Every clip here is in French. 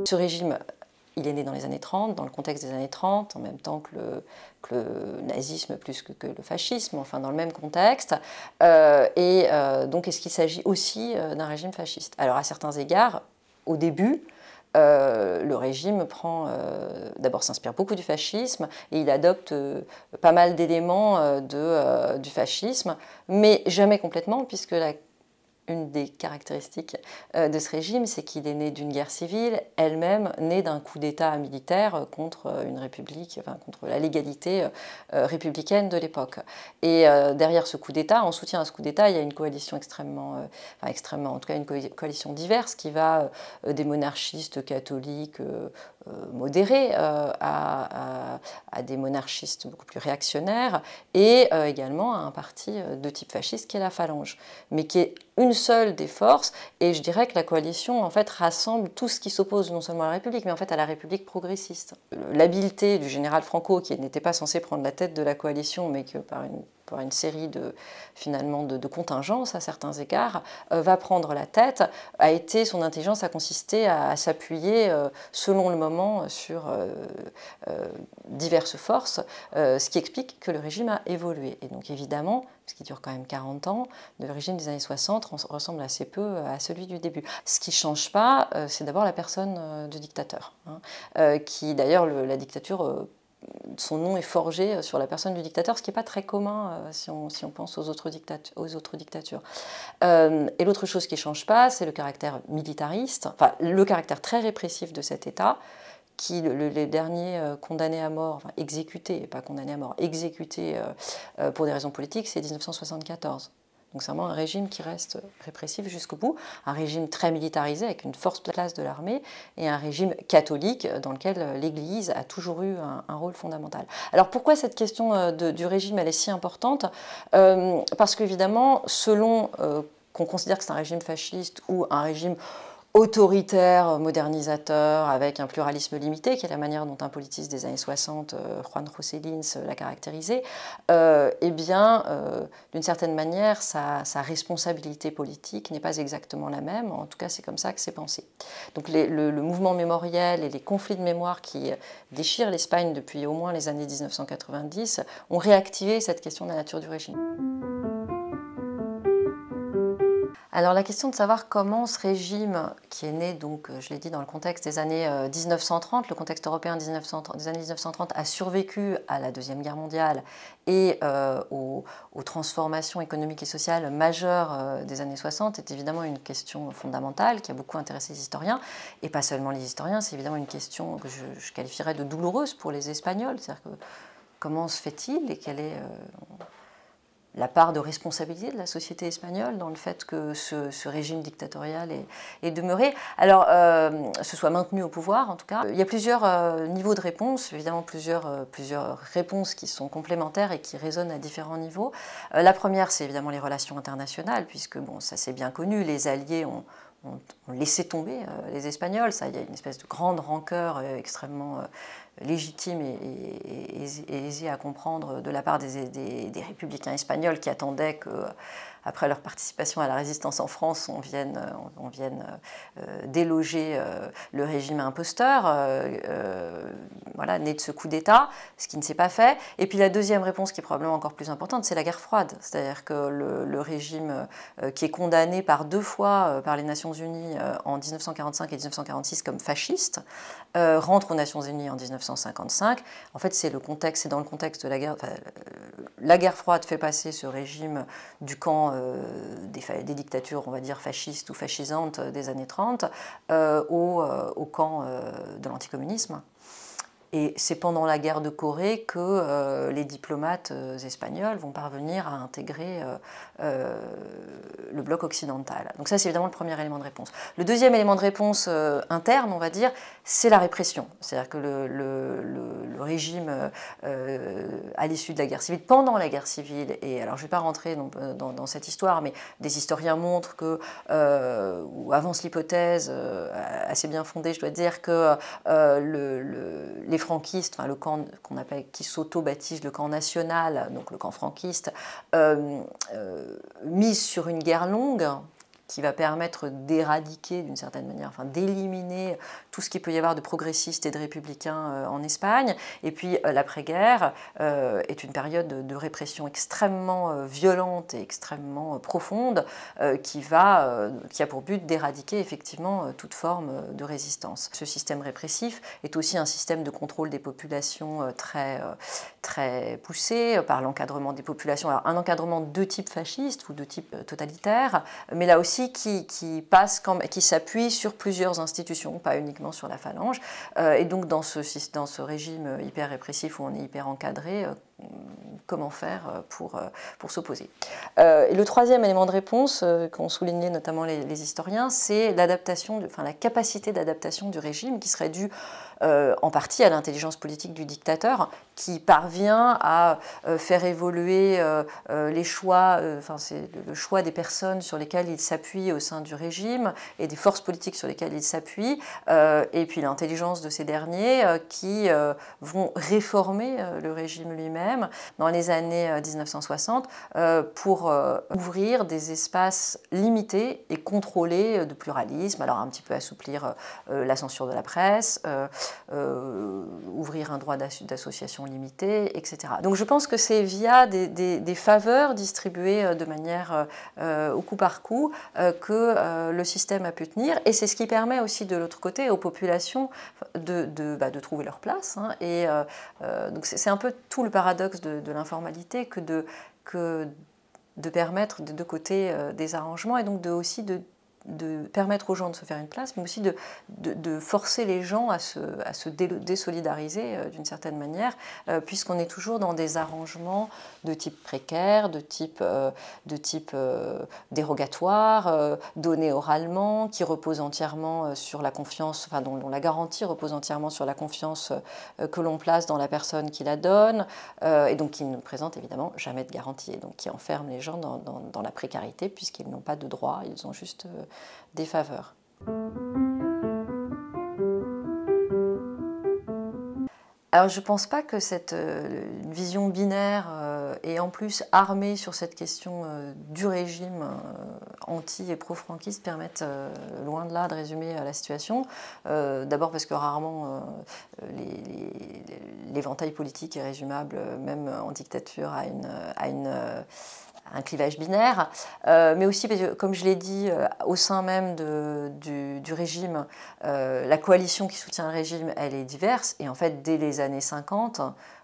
Ce régime, il est né dans les années 30, dans le contexte des années 30, en même temps que le nazisme plus que le fascisme, enfin dans le même contexte. Donc est-ce qu'il s'agit aussi d'un régime fasciste? Alors à certains égards, au début, le régime d'abord s'inspire beaucoup du fascisme et il adopte pas mal d'éléments du fascisme, mais jamais complètement, puisque une des caractéristiques de ce régime, c'est qu'il est né d'une guerre civile, elle-même née d'un coup d'État militaire contre une république, enfin contre la légalité républicaine de l'époque. Et derrière ce coup d'État, en soutien à ce coup d'État, il y a une coalition extrêmement, en tout cas une coalition diverse qui va des monarchistes catholiques modérés à des monarchistes beaucoup plus réactionnaires et également à un parti de type fasciste qui est la Phalange, mais qui est une seule des forces, et je dirais que la coalition en fait rassemble tout ce qui s'oppose non seulement à la République, mais en fait à la République progressiste. L'habileté du général Franco, qui n'était pas censé prendre la tête de la coalition, mais que par une série de contingences à certains égards, va prendre la tête, son intelligence a consisté à s'appuyer selon le moment sur diverses forces, ce qui explique que le régime a évolué. Et donc évidemment, ce qui dure quand même 40 ans, le régime des années 60 ressemble assez peu à celui du début. Ce qui ne change pas, c'est d'abord la personne du dictateur, qui d'ailleurs, la dictature, son nom est forgé sur la personne du dictateur, ce qui n'est pas très commun si on pense aux autres dictatures. Et l'autre chose qui ne change pas, c'est le caractère militariste, enfin le caractère très répressif de cet État, qui, les derniers condamnés à mort, enfin exécutés, pas condamnés à mort, exécutés pour des raisons politiques, c'est 1974. Donc c'est vraiment un régime qui reste répressif jusqu'au bout, un régime très militarisé avec une force de classe de l'armée et un régime catholique dans lequel l'Église a toujours eu un rôle fondamental. Alors pourquoi cette question du régime elle est si importante? Parce qu'évidemment, selon qu'on considère que c'est un régime fasciste ou un régime autoritaire, modernisateur, avec un pluralisme limité, qui est la manière dont un politiste des années 60, Juan José Lins, l'a caractérisé, d'une certaine manière, sa responsabilité politique n'est pas exactement la même, en tout cas c'est comme ça que c'est pensé. Donc le mouvement mémoriel et les conflits de mémoire qui déchirent l'Espagne depuis au moins les années 1990 ont réactivé cette question de la nature du régime. Alors la question de savoir comment ce régime, qui est né, donc, je l'ai dit, dans le contexte des années 1930, le contexte européen des années 1930 a survécu à la Deuxième Guerre mondiale et aux transformations économiques et sociales majeures des années 60, est évidemment une question fondamentale qui a beaucoup intéressé les historiens, et pas seulement les historiens, c'est évidemment une question que je qualifierais de douloureuse pour les Espagnols, c'est-à-dire que comment se fait-il et quelle est la part de responsabilité de la société espagnole dans le fait que ce régime dictatorial est demeuré, alors se soit maintenu au pouvoir en tout cas. Il y a plusieurs niveaux de réponse, évidemment plusieurs réponses qui sont complémentaires et qui résonnent à différents niveaux. La première, c'est évidemment les relations internationales, puisque bon, ça c'est bien connu, les Alliés ont laissé tomber les Espagnols, ça, il y a une espèce de grande rancœur extrêmement légitime et aisée à comprendre de la part des républicains espagnols qui attendaient que, après leur participation à la résistance en France, on vienne déloger le régime imposteur, voilà, né de ce coup d'État, ce qui ne s'est pas fait. Et puis la deuxième réponse, qui est probablement encore plus importante, c'est la guerre froide. C'est-à-dire que le régime qui est condamné par 2 fois par les Nations Unies en 1945 et 1946 comme fasciste, rentre aux Nations Unies en 1955. En fait, c'est dans le contexte de la guerre. Enfin, la guerre froide fait passer ce régime du camp des dictatures, on va dire, fascistes ou fascisantes des années 30 au camp de l'anticommunisme. Et c'est pendant la guerre de Corée que les diplomates espagnols vont parvenir à intégrer le bloc occidental. Donc ça, c'est évidemment le premier élément de réponse. Le deuxième élément de réponse interne, on va dire, c'est la répression. C'est-à-dire que le régime, à l'issue de la guerre civile, pendant la guerre civile, et alors je ne vais pas rentrer dans cette histoire, mais des historiens montrent que, ou avancent l'hypothèse, assez bien fondée, je dois dire, que les franquistes, enfin le camp qui s'auto-baptise le camp national, donc le camp franquiste, mise sur une guerre longue qui va permettre d'éradiquer d'une certaine manière, enfin d'éliminer tout ce qu'il peut y avoir de progressistes et de républicains en Espagne. Et puis l'après-guerre est une période de répression extrêmement violente et extrêmement profonde qui a pour but d'éradiquer effectivement toute forme de résistance. Ce système répressif est aussi un système de contrôle des populations très poussé par l'encadrement des populations. Alors un encadrement de type fasciste ou de type totalitaire, mais là aussi qui s'appuie sur plusieurs institutions, pas uniquement sur la phalange. Et donc dans ce régime hyper répressif où on est hyper encadré, comment faire pour s'opposer. Et le troisième élément de réponse qu'ont souligné notamment les historiens, c'est l'adaptation, la capacité d'adaptation du régime qui serait due en partie à l'intelligence politique du dictateur qui parvient à faire évoluer les choix, c'est le choix des personnes sur lesquelles il s'appuie au sein du régime et des forces politiques sur lesquelles il s'appuie, et puis l'intelligence de ces derniers qui vont réformer le régime lui-même dans les années 1960 pour ouvrir des espaces limités et contrôlés de pluralisme, alors un petit peu assouplir la censure de la presse, ouvrir un droit d'association limité, etc. Donc je pense que c'est via des faveurs distribuées de manière au coup par coup que le système a pu tenir, et c'est ce qui permet aussi de l'autre côté aux populations de trouver leur place, hein, et donc c'est un peu tout le paradoxe de l'informalité que de permettre des deux côtés des arrangements, et donc aussi de permettre aux gens de se faire une place, mais aussi de forcer les gens à se désolidariser d'une certaine manière, puisqu'on est toujours dans des arrangements de type précaire, de type dérogatoire, donnés oralement, qui reposent entièrement sur la confiance, dont la garantie repose entièrement sur la confiance que l'on place dans la personne qui la donne, et donc qui ne présente évidemment jamais de garantie, et donc qui enferme les gens dans la précarité, puisqu'ils n'ont pas de droits, ils ont juste des faveurs. Alors je ne pense pas que cette vision binaire et en plus armée sur cette question du régime anti- et pro-franquiste permette loin de là de résumer la situation. D'abord parce que rarement l'éventail politique est résumable, même en dictature, à un clivage binaire, mais aussi, parce que, comme je l'ai dit, au sein même du régime, la coalition qui soutient le régime, elle est diverse, et en fait, dès les années 50,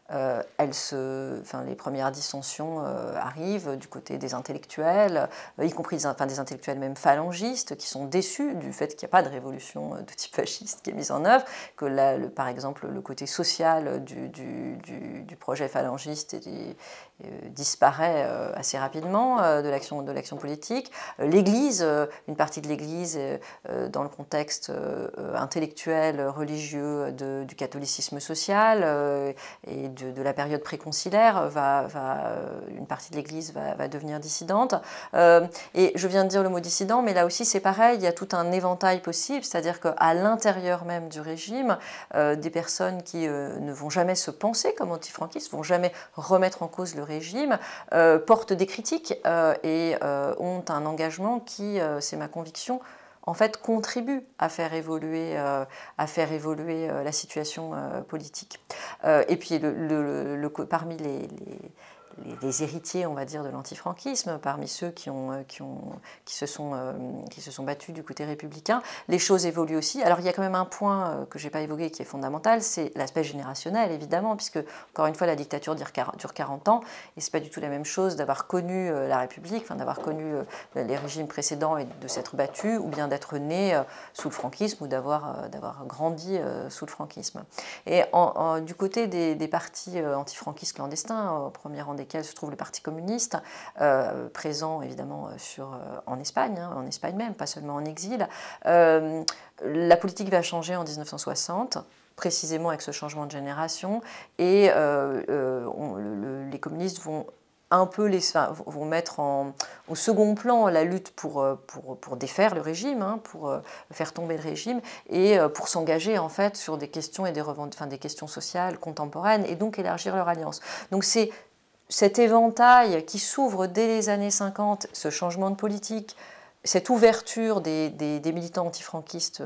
les premières dissensions arrivent du côté des intellectuels, y compris des intellectuels même phalangistes, qui sont déçus du fait qu'il n'y a pas de révolution de type fasciste qui est mise en œuvre, que là, par exemple, le côté social du projet phalangiste disparaît assez rapidement de l'action politique. L'Église, une partie de l'Église, dans le contexte intellectuel, religieux du catholicisme social et de la période préconcilaire, une partie de l'Église va devenir dissidente. Et je viens de dire le mot dissident, mais là aussi c'est pareil, il y a tout un éventail possible, c'est-à-dire qu'à l'intérieur même du régime, des personnes qui ne vont jamais se penser comme antifranquistes, vont jamais remettre en cause le régime, portent des critiques et ont un engagement qui, c'est ma conviction, en fait, contribue à faire évoluer la situation politique. Et puis, parmi les héritiers, on va dire, de l'antifranquisme, parmi ceux qui se sont battus du côté républicain, les choses évoluent aussi. Alors il y a quand même un point que je n'ai pas évoqué qui est fondamental, c'est l'aspect générationnel, évidemment, puisque, encore une fois, la dictature dure 40 ans, et ce n'est pas du tout la même chose d'avoir connu la République, d'avoir connu les régimes précédents et de s'être battu, ou bien d'être né sous le franquisme, ou d'avoir grandi sous le franquisme. Et du côté des partis antifranquistes clandestins, au premier rang desquels se trouve le Parti communiste, présent évidemment en Espagne, en Espagne même, pas seulement en exil. La politique va changer en 1960, précisément avec ce changement de génération, et les communistes vont vont mettre au second plan la lutte pour défaire le régime, pour faire tomber le régime, et pour s'engager en fait sur des questions et des questions sociales contemporaines, et donc élargir leur alliance. Donc c'est cet éventail qui s'ouvre dès les années 50, ce changement de politique, cette ouverture des militants antifranquistes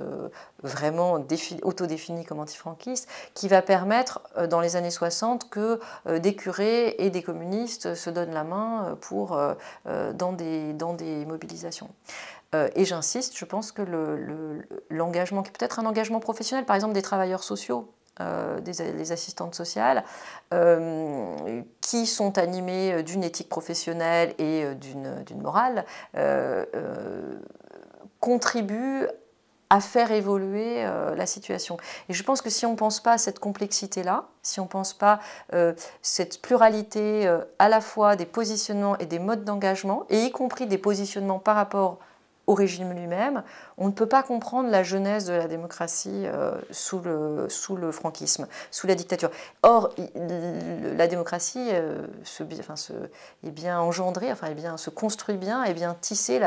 vraiment autodéfinis comme antifranquistes, qui va permettre dans les années 60 que des curés et des communistes se donnent la main dans des mobilisations. Et j'insiste, je pense que l'engagement, qui peut être un engagement professionnel, par exemple des travailleurs sociaux, les assistantes sociales, qui sont animées d'une éthique professionnelle et d'une morale, contribuent à faire évoluer la situation. Et je pense que si on ne pense pas à cette complexité-là, si on ne pense pas cette pluralité à la fois des positionnements et des modes d'engagement, et y compris des positionnements par rapport au régime lui-même, on ne peut pas comprendre la genèse de la démocratie sous le franquisme, sous la dictature. Or, la démocratie est bien engendrée, se construit bien, est bien tissée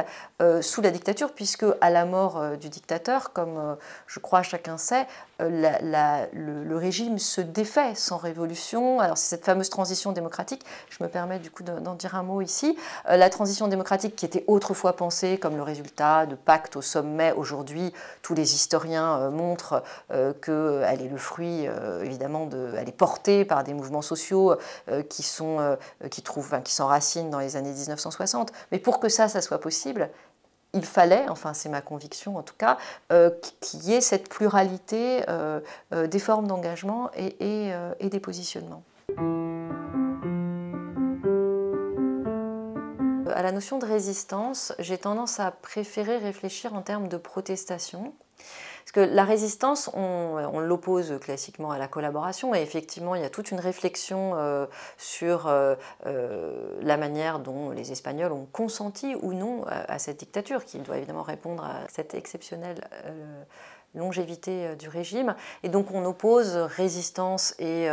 sous la dictature, puisque à la mort du dictateur, comme je crois chacun sait, le régime se défait sans révolution. Alors c'est cette fameuse transition démocratique, je me permets du coup d'en dire un mot ici. La transition démocratique qui était autrefois pensée comme le résultat de pactes au sommet, aujourd'hui tous les historiens montrent qu'elle est le fruit évidemment elle est portée par des mouvements sociaux qui s'enracinent dans les années 1960. Mais pour que ça soit possible, il fallait, enfin c'est ma conviction en tout cas, qu'il y ait cette pluralité des formes d'engagement et des positionnements. À la notion de résistance, j'ai tendance à préférer réfléchir en termes de protestation. Parce que la résistance, on l'oppose classiquement à la collaboration, et effectivement, il y a toute une réflexion sur la manière dont les Espagnols ont consenti ou non à cette dictature, qui doit évidemment répondre à cette exceptionnelle longévité du régime. Et donc on oppose résistance et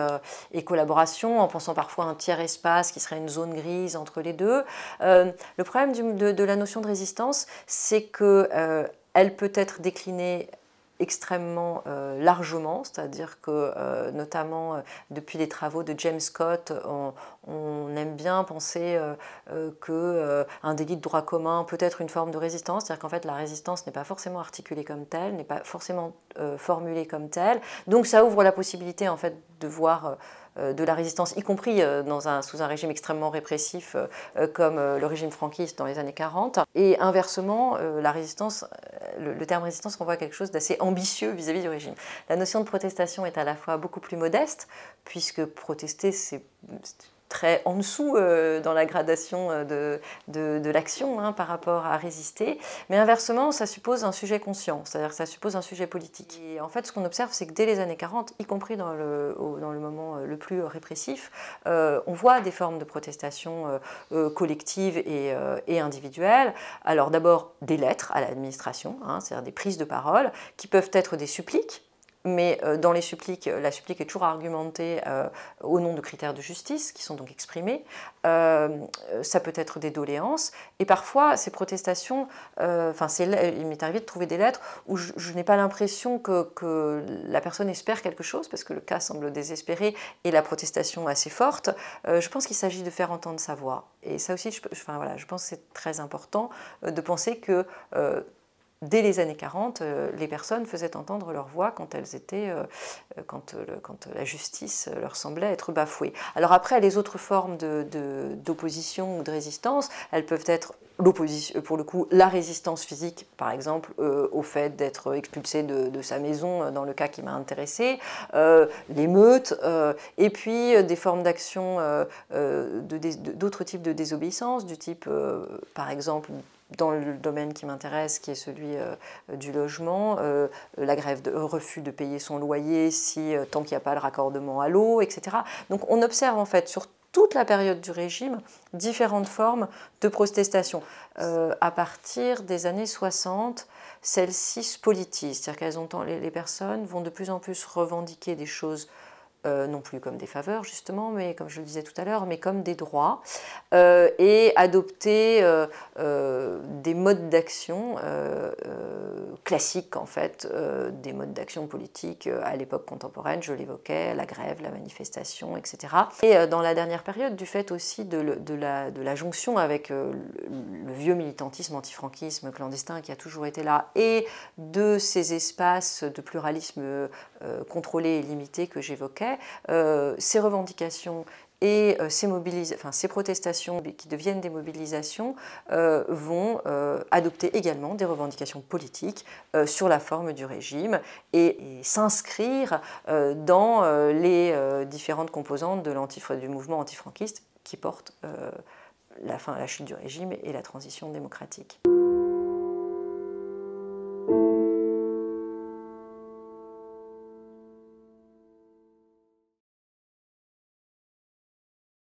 collaboration, en pensant parfois à un tiers espace qui serait une zone grise entre les deux. Le problème de la notion de résistance, c'est qu'elle peut être déclinée extrêmement largement, c'est-à-dire que notamment depuis les travaux de James Scott, on aime bien penser qu'un délit de droit commun peut être une forme de résistance, c'est-à-dire qu'en fait la résistance n'est pas forcément articulée comme telle, n'est pas forcément formulée comme telle, donc ça ouvre la possibilité en fait de voir de la résistance, y compris sous un régime extrêmement répressif comme le régime franquiste dans les années 40. Et inversement, la résistance, le terme résistance renvoie à quelque chose d'assez ambitieux vis-à-vis du régime. La notion de protestation est à la fois beaucoup plus modeste, puisque protester, c'est très en dessous dans la gradation de l'action par rapport à résister. Mais inversement, ça suppose un sujet conscient, c'est-à-dire que ça suppose un sujet politique. Et en fait, ce qu'on observe, c'est que dès les années 40, y compris dans le moment le plus répressif, on voit des formes de protestation collective et individuelle. Alors d'abord, des lettres à l'administration, c'est-à-dire des prises de parole, qui peuvent être des suppliques, mais dans les suppliques, la supplique est toujours argumentée au nom de critères de justice qui sont donc exprimés. Ça peut être des doléances, et parfois ces protestations, il m'est arrivé de trouver des lettres où je n'ai pas l'impression que la personne espère quelque chose, parce que le cas semble désespéré et la protestation assez forte. Je pense qu'il s'agit de faire entendre sa voix. Et ça aussi, je pense que c'est très important de penser que dès les années 40, les personnes faisaient entendre leur voix quand quand la justice leur semblait être bafouée. Alors après, les autres formes d'opposition ou de résistance, elles peuvent être pour le coup, la résistance physique, par exemple, au fait d'être expulsé de sa maison, dans le cas qui m'a intéressée, l'émeute, et puis des formes d'action, d'autres types de désobéissance, du type, par exemple, dans le domaine qui m'intéresse, qui est celui du logement, la grève de refus de payer son loyer tant qu'il n'y a pas le raccordement à l'eau, etc. Donc on observe en fait sur toute la période du régime différentes formes de protestation. À partir des années 60, celles-ci se politisent, c'est-à-dire que les personnes vont de plus en plus revendiquer des choses non plus comme des faveurs justement, mais comme je le disais tout à l'heure, mais comme des droits, et adopter des modes d'action classiques en fait, des modes d'action politiques à l'époque contemporaine, je l'évoquais, la grève, la manifestation, etc. Et dans la dernière période, du fait aussi de la jonction avec le vieux militantisme antifranquisme clandestin qui a toujours été là, et de ces espaces de pluralisme contrôlés et limités que j'évoquais, ces revendications et ces protestations qui deviennent des mobilisations vont adopter également des revendications politiques sur la forme du régime et s'inscrire dans les différentes composantes du mouvement antifranquiste qui portent la chute du régime et la transition démocratique.